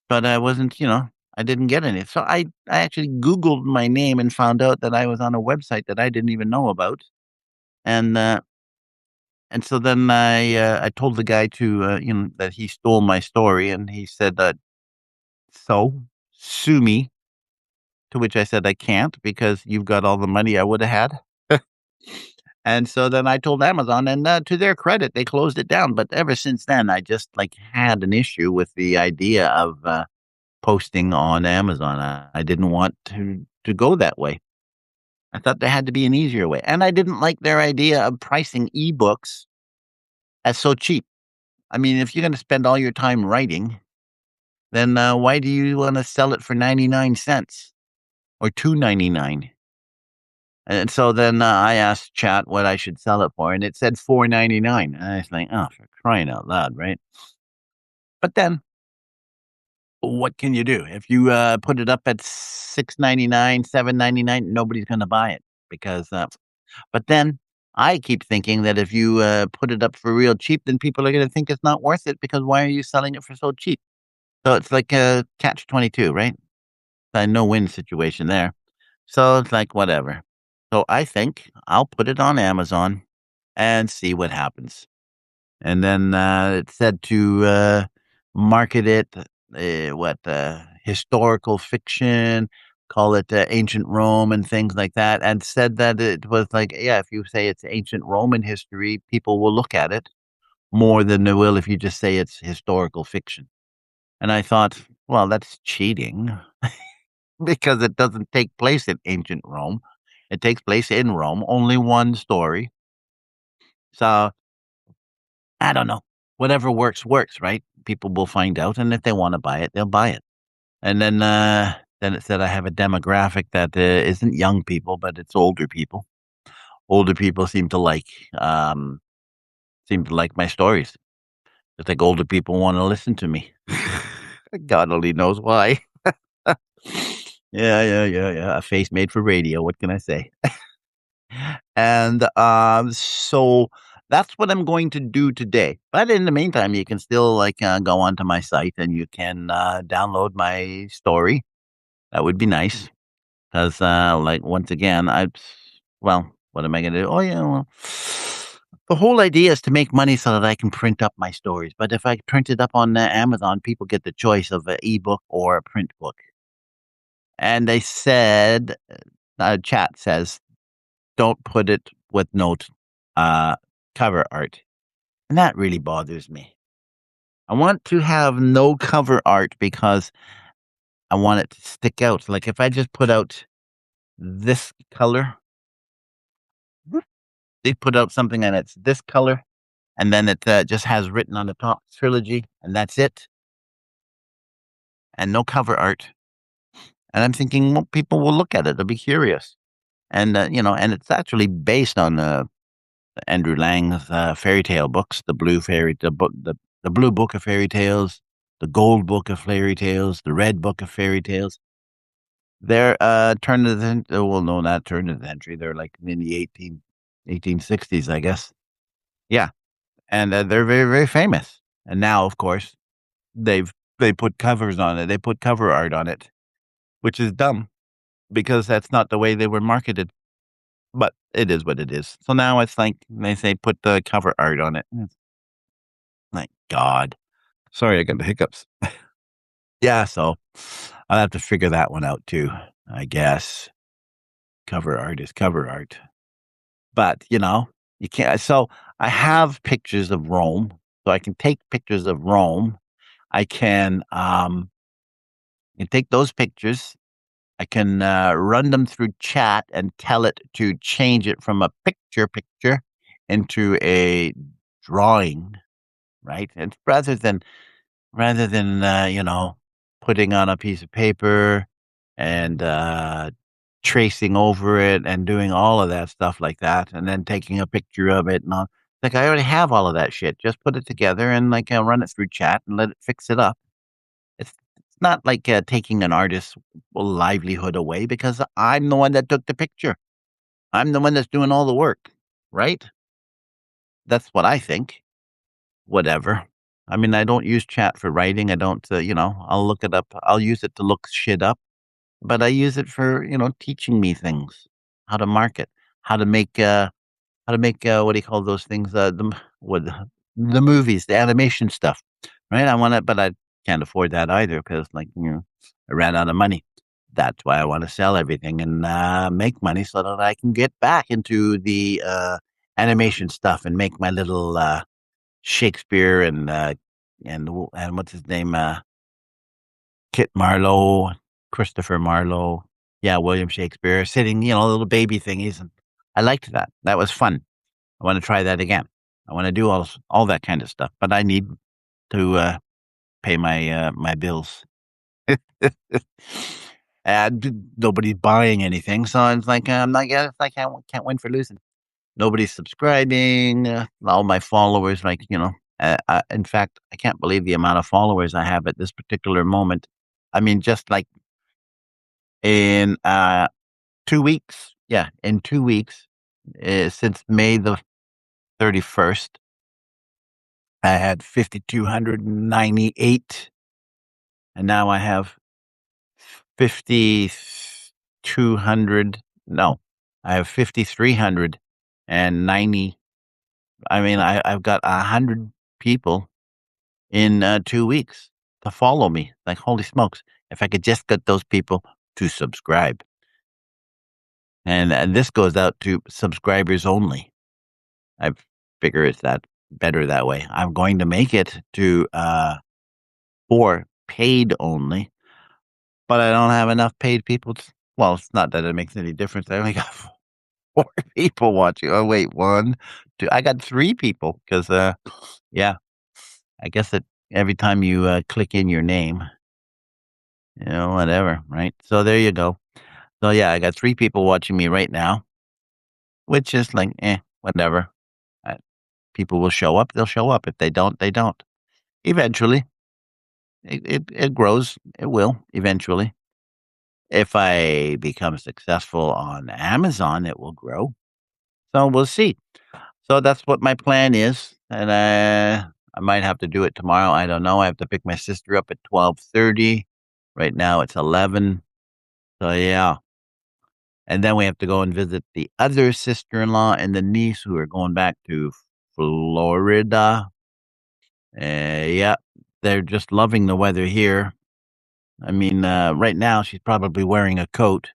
but I wasn't, I didn't get any. So I actually Googled my name and found out that I was on a website that I didn't even know about, and so then I told the guy to that he stole my story, and he said that so sue me. To which I said I can't because you've got all the money I would have had. And so then I told Amazon, and to their credit, they closed it down. But ever since then, I just like had an issue with the idea of posting on Amazon. I didn't want to go that way. I thought there had to be an easier way, and I didn't like their idea of pricing ebooks as so cheap. I mean, if you're going to spend all your time writing, then why do you want to sell it for 99 cents or $2.99? And so then I asked Chat what I should sell it for, and it said $4.99. And I was like, oh, for crying out loud, right? But then, what can you do? If you put it up at $6.99, $7.99, nobody's going to buy it because. But then I keep thinking that if you put it up for real cheap, then people are going to think it's not worth it because why are you selling it for so cheap? So it's like a catch-22, right? A no-win situation there. So it's like whatever. So I think I'll put it on Amazon and see what happens. And then it said to market it, historical fiction, call it ancient Rome and things like that, and said that it was like, yeah, if you say it's ancient Roman history, people will look at it more than they will if you just say it's historical fiction. And I thought, well, that's cheating because it doesn't take place in ancient Rome. It takes place in Rome, only one story. So I don't know. Whatever works, works, right? People will find out, and if they want to buy it, they'll buy it. And then it said I have a demographic that isn't young people, but it's older people. older people seem to like my stories. I think older people want to listen to me. God only knows why. Yeah. A face made for radio. What can I say? And so that's what I'm going to do today. But in the meantime, you can still go onto my site and you can download my story. That would be nice because, once again, what am I going to do? Oh yeah, well, the whole idea is to make money so that I can print up my stories. But if I print it up on Amazon, people get the choice of an ebook or a print book. And they said, chat says, don't put it with cover art. And that really bothers me. I want to have no cover art because I want it to stick out. Like if I just put out this color, they put out something and it's this color, and then it just has written on the top trilogy, and that's it. And no cover art. And I'm thinking, well, people will look at it. They'll be curious. And, and it's actually based on Andrew Lang's fairy tale books, the blue book of fairy tales, the gold book of fairy tales, the red book of fairy tales. They're turn of the well, no, not turn of the century. They're like in the 1860s, I guess. Yeah, and they're very, very famous. And now, of course, they put covers on it. They put cover art on it, which is dumb because that's not the way they were marketed. But it is what it is. So now it's like they say put the cover art on it. My God. Sorry, I got the hiccups. Yeah, so I'll have to figure that one out too, I guess. Cover art is cover art. But, you can't. So I have pictures of Rome. So I can take pictures of Rome. I can take those pictures. I can run them through chat and tell it to change it from a picture into a drawing, right? And rather than putting on a piece of paper and tracing over it and doing all of that stuff like that, and then taking a picture of it and all. Like I already have all of that shit. Just put it together and run it through chat and let it fix it up. It's not like taking an artist's livelihood away because I'm the one that took the picture. I'm the one that's doing all the work, right? That's what I think. Whatever. I mean, I don't use chat for writing. I don't, I'll look it up. I'll use it to look shit up, but I use it for, teaching me things, how to market, what do you call those things? The movies, the animation stuff, right? I want it, but I can't afford that either because, I ran out of money. That's why I want to sell everything and make money so that I can get back into the animation stuff and make my little Shakespeare and what's his name, Kit Marlowe, Christopher Marlowe, yeah, William Shakespeare, sitting, little baby thingies, and I liked that. That was fun. I want to try that again. I want to do all that kind of stuff, but I need to pay my bills. And nobody's buying anything, so it's like I'm not. I can't win for losing. Nobody's subscribing. All my followers, in fact, I can't believe the amount of followers I have at this particular moment. I mean, just like in 2 weeks. Yeah, in 2 weeks, since May the 31st, I had 5,298, and now I have 5,200. No, I have 5,390. I mean, I've got 100 people in 2 weeks to follow me. Like, holy smokes! If I could just get those people to subscribe, and this goes out to subscribers only. I figure it's that better that way. I'm going to make it to for paid only, but I don't have enough paid people. Well, it's not that it makes any difference. I only got 4 people watching. Oh wait, 1, 2. I got 3 people because yeah, I guess that every time you click in your name, whatever, right? So there you go. So yeah, I got 3 people watching me right now. which is like, whatever. Uh, People will show up, they'll show up. If they don't, they don't. Eventually, it grows. It will eventually. If I become successful on Amazon, it will grow. So we'll see. So that's what my plan is, and I might have to do it tomorrow. I don't know. I have to pick my sister up at 12:30. Right now it's 11. So yeah, and then we have to go and visit the other sister-in-law and the niece who are going back to Florida. Yeah, they're just loving the weather here. I mean, right now she's probably wearing a coat,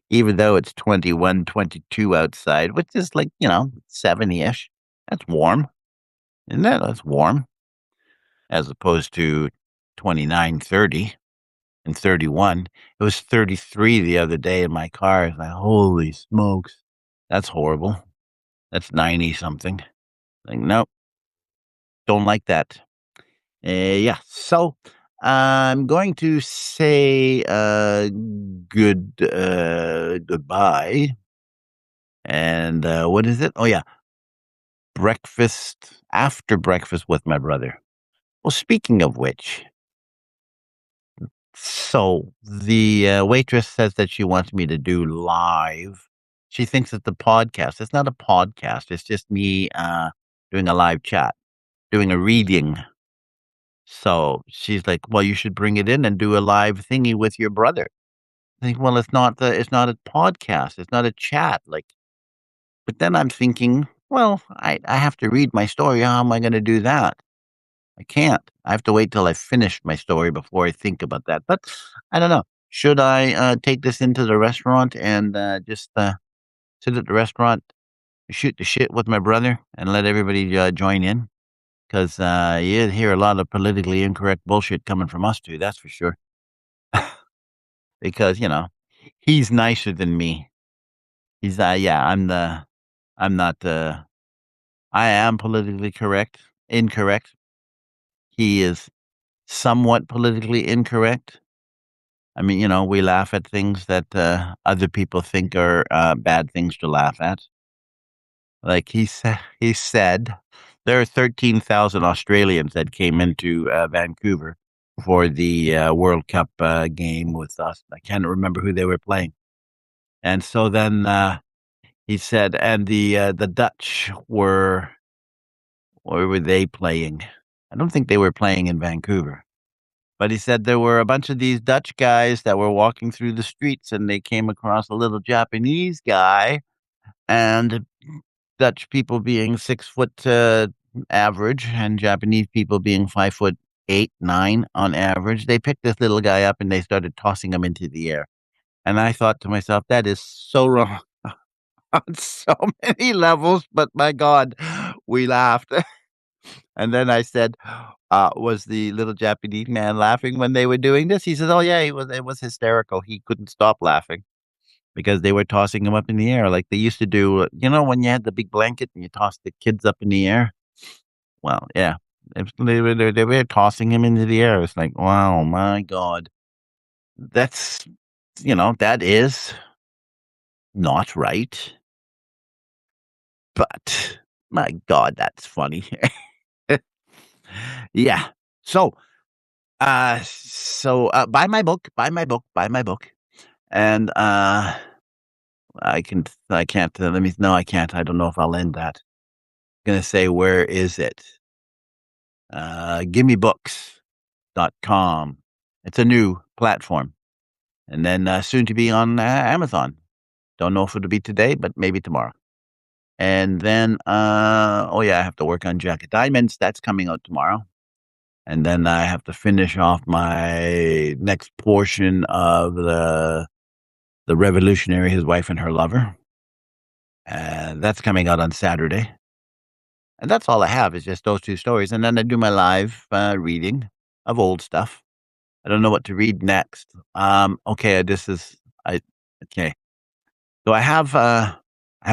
even though it's 21, 22 outside, which is like, 70-ish. That's warm. Isn't that? That's warm as opposed to 29, 30, and 31. It was 33 the other day in my car. It's like, holy smokes. That's horrible. That's 90 something. Like, nope, don't like that. Yeah. So I'm going to say goodbye. And what is it? Oh, yeah. After breakfast with my brother. Well, speaking of which, so the waitress says that she wants me to do live. She thinks it's a podcast. It's not a podcast. It's just me doing a live chat, doing a reading. So she's like, "Well, you should bring it in and do a live thingy with your brother." I think, well, it's not a podcast. It's not a chat. Like, but then I'm thinking, well, I have to read my story. How am I going to do that? I can't. I have to wait till I finish my story before I think about that. But I don't know. Should I take this into the restaurant and just sit at the restaurant, shoot the shit with my brother, and let everybody join in? Because you hear a lot of politically incorrect bullshit coming from us too. That's for sure. Because he's nicer than me. He's yeah. I'm not. I am politically incorrect. He is somewhat politically incorrect. I mean, we laugh at things that other people think are bad things to laugh at. Like he said there are 13,000 Australians that came into Vancouver for the World Cup game with us. I can't remember who they were playing. And so then he said, and the Dutch where were they playing? I don't think they were playing in Vancouver. But he said there were a bunch of these Dutch guys that were walking through the streets and they came across a little Japanese guy, and Dutch people being 6 foot average and Japanese people being 5'8", 9" on average, they picked this little guy up and they started tossing him into the air. And I thought to myself, that is so wrong on so many levels, but my God, we laughed. And then I said, was the little Japanese man laughing when they were doing this? He said, oh, yeah, it was hysterical. He couldn't stop laughing because they were tossing him up in the air like they used to do, when you had the big blanket and you tossed the kids up in the air. Well, yeah, they were tossing him into the air. It's like, wow, my God. That's, that is not right. But my God, that's funny. Yeah. So, buy my book, buy my book, buy my book. And I can't, let me, no, I can't. I don't know if I'll end that. I'm going to say, where is it? GimmeBooks.com. It's a new platform. And then soon to be on Amazon. Don't know if it'll be today, but maybe tomorrow. And then, oh yeah, I have to work on Jack of Diamonds. That's coming out tomorrow. And then I have to finish off my next portion of the Revolutionary, His Wife and Her Lover. And that's coming out on Saturday. And that's all I have is just those two stories. And then I do my live reading of old stuff. I don't know what to read next. Okay, okay. So I have a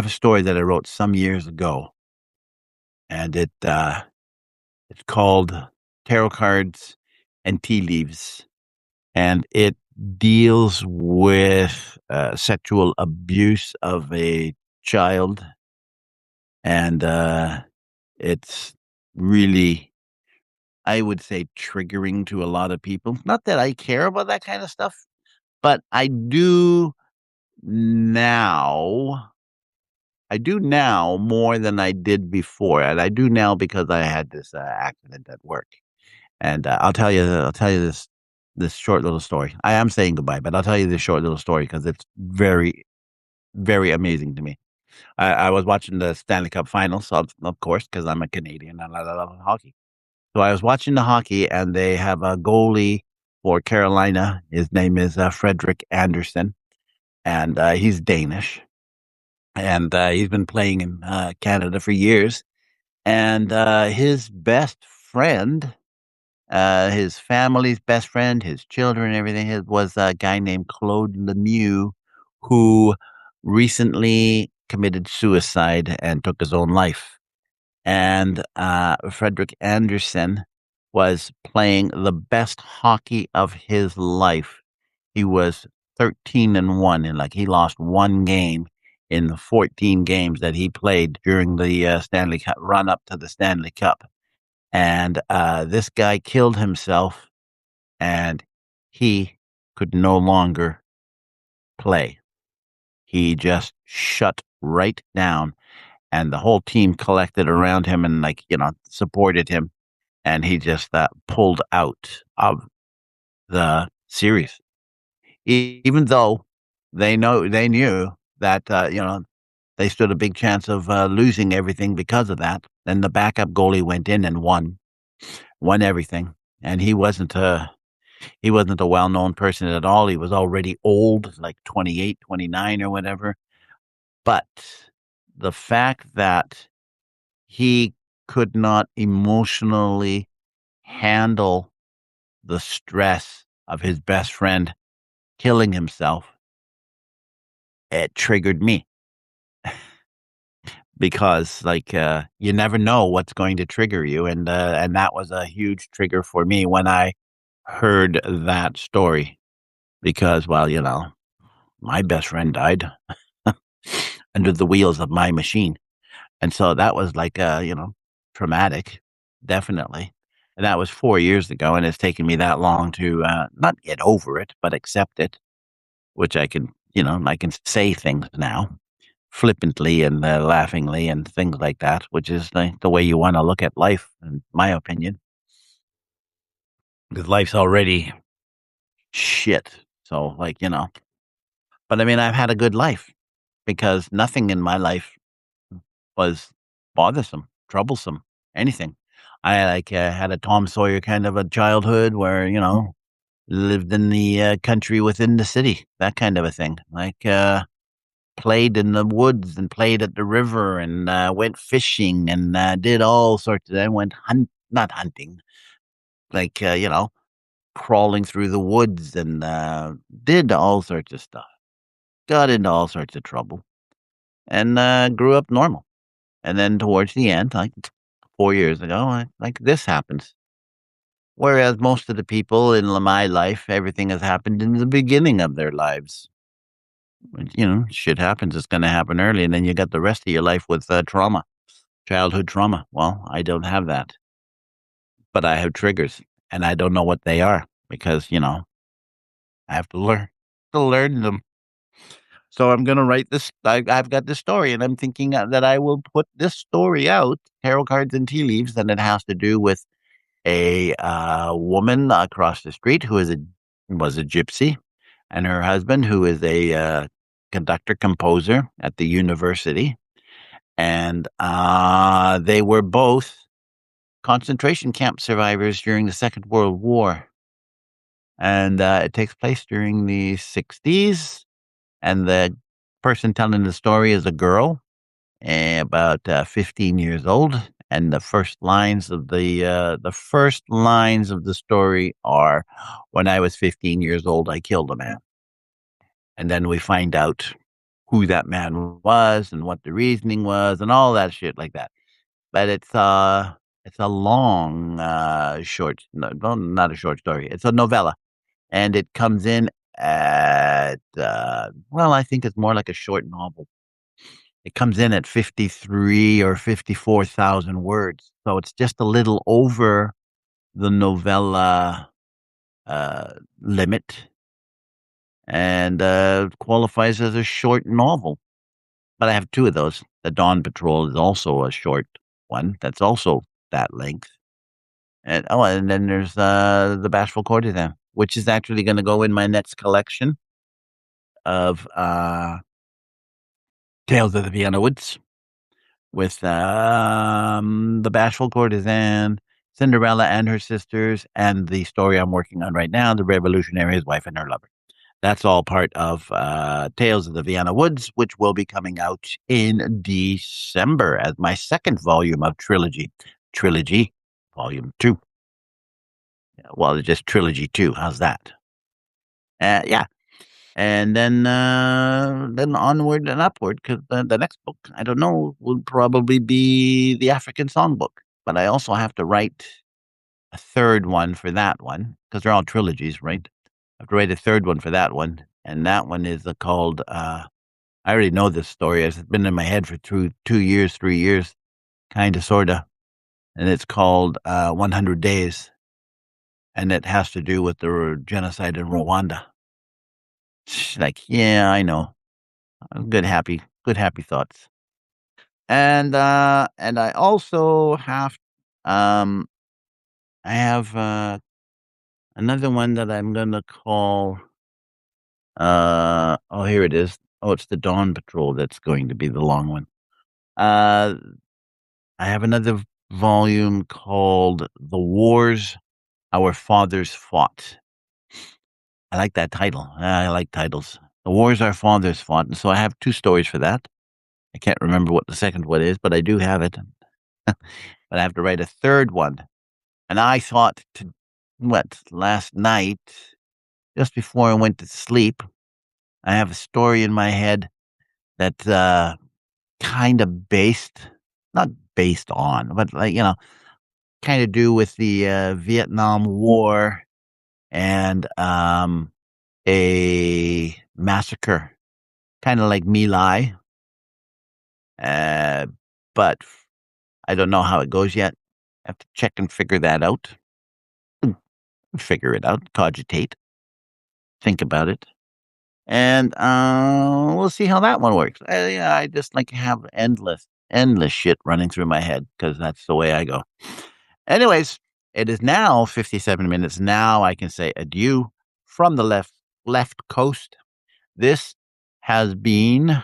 story that I wrote some years ago, and it's called Tarot Cards and Tea Leaves, and it deals with sexual abuse of a child, and it's really, I would say, triggering to a lot of people. Not that I care about that kind of stuff, but now. I do now more than I did before, and I do now because I had this accident at work. And I'll tell you this short little story. I am saying goodbye, but I'll tell you this short little story because it's very, very amazing to me. I was watching the Stanley Cup Finals, of course, because I'm a Canadian and I love hockey. So I was watching the hockey, and they have a goalie for Carolina. His name is Frederick Anderson, and he's Danish, and he's been playing in Canada for years. And his best friend, his family's best friend, his children, everything, was a guy named Claude Lemieux, who recently committed suicide and took his own life. And Frederick Anderson was playing the best hockey of his life. He was 13-1, and like he lost one game in the 14 games that he played during the Stanley Cup run up to the Stanley Cup. And this guy killed himself, and he could no longer play. He just shut right down, and the whole team collected around him and, like, supported him. And he just pulled out of the series, even though they knew that they stood a big chance of losing everything because of that. Then the backup goalie went in and won everything. And he wasn't a well-known person at all. He was already old, like 28, 29 or whatever. But the fact that he could not emotionally handle the stress of his best friend killing himself, it triggered me because, like, you never know what's going to trigger you, and that was a huge trigger for me when I heard that story because, well, my best friend died under the wheels of my machine. And so that was like, traumatic, definitely. And that was 4 years ago, and it's taken me that long to not get over it, but accept it, which I can say things now flippantly and laughingly and things like that, which is the way you want to look at life, in my opinion, because life's already shit. So, like, but I mean, I've had a good life because nothing in my life was bothersome, troublesome, anything. I had a Tom Sawyer kind of a childhood where lived in the country within the city, that kind of a thing. Like played in the woods and played at the river and went fishing and did all sorts of. I went not hunting, like crawling through the woods and did all sorts of stuff. Got into all sorts of trouble and grew up normal. And then towards the end, like 4 years ago, like this happens. Whereas most of the people in my life, everything has happened in the beginning of their lives. Shit happens. It's going to happen early, and then you got the rest of your life with trauma, childhood trauma. Well, I don't have that, but I have triggers, and I don't know what they are because I have to learn them. So I'm going to write this. I've got this story, and I'm thinking that I will put this story out, tarot cards and tea leaves, and it has to do with a woman across the street who was a gypsy, and her husband, who is a conductor composer at the university, and they were both concentration camp survivors during the Second World War, and it takes place during the 60s, and the person telling the story is a girl, about 15 years old. And the first lines of the story are, "When I was 15 years old, I killed a man." And then we find out who that man was and what the reasoning was and all that shit like that. But it's a long short, no, not a short story. It's a novella, and it comes in Well, I think it's more like a short novel. It comes in at 53 or 54,000 words. So it's just a little over the novella limit and qualifies as a short novel. But I have two of those. The Dawn Patrol is also a short one that's also that length. And then there's the Bashful Courtesan, which is actually going to go in my next collection of Tales of the Vienna Woods with the Bashful Courtesan, Cinderella and her sisters, and the story I'm working on right now, The Revolutionary, His Wife and Her Lover. That's all part of Tales of the Vienna Woods, which will be coming out in December as my second volume of Trilogy, Volume 2. Well, it's just Trilogy 2. How's that? Yeah. And then onward and upward, because the next book, I don't know, will probably be the African Songbook. But I also have to write a third one for that one, because they're all trilogies, right? I have to write a third one for that one. And that one is called, I already know this story. It's been in my head for 2 years, 3 years, kind of, sort of. And it's called 100 Days. And it has to do with the genocide in Rwanda. Like, yeah, I know. Good, happy thoughts. And I also have, I have another one that I'm gonna call. Oh, here it is. Oh, it's the Dawn Patrol. That's going to be the long one. I have another volume called "The Wars Our Fathers Fought." I like that title. I like titles. The Wars Our Fathers Fought. And so I have two stories for that. I can't remember what the second one is, but I do have it. But I have to write a third one. And I thought last night, just before I went to sleep, I have a story in my head that's kind of not based on, but kind of do with the Vietnam War and a massacre, kind of like My Lai. But I don't know how it goes yet. I have to check and figure that out. Figure it out, cogitate, think about it. And we'll see how that one works. I just like have endless shit running through my head because that's the way I go. Anyways, it is now 57 minutes. Now I can say adieu from the left coast. This has been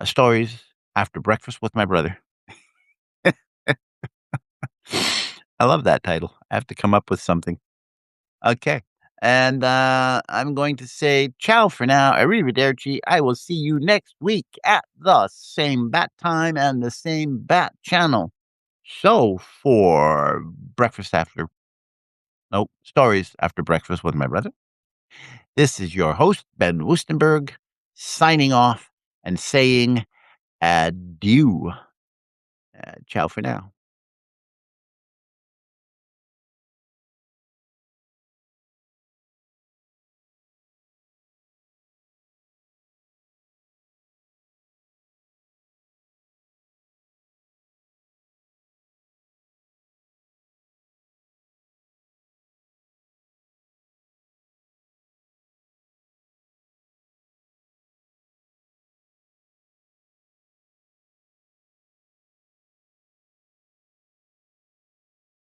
Stories After Breakfast with My Brother. I love that title. I have to come up with something. Okay. And I'm going to say ciao for now. Arrivederci. I will see you next week at the same bat time and the same bat channel. So for Stories After Breakfast with My Brother, this is your host, Ben Woestenburg, signing off and saying adieu. Ciao for now.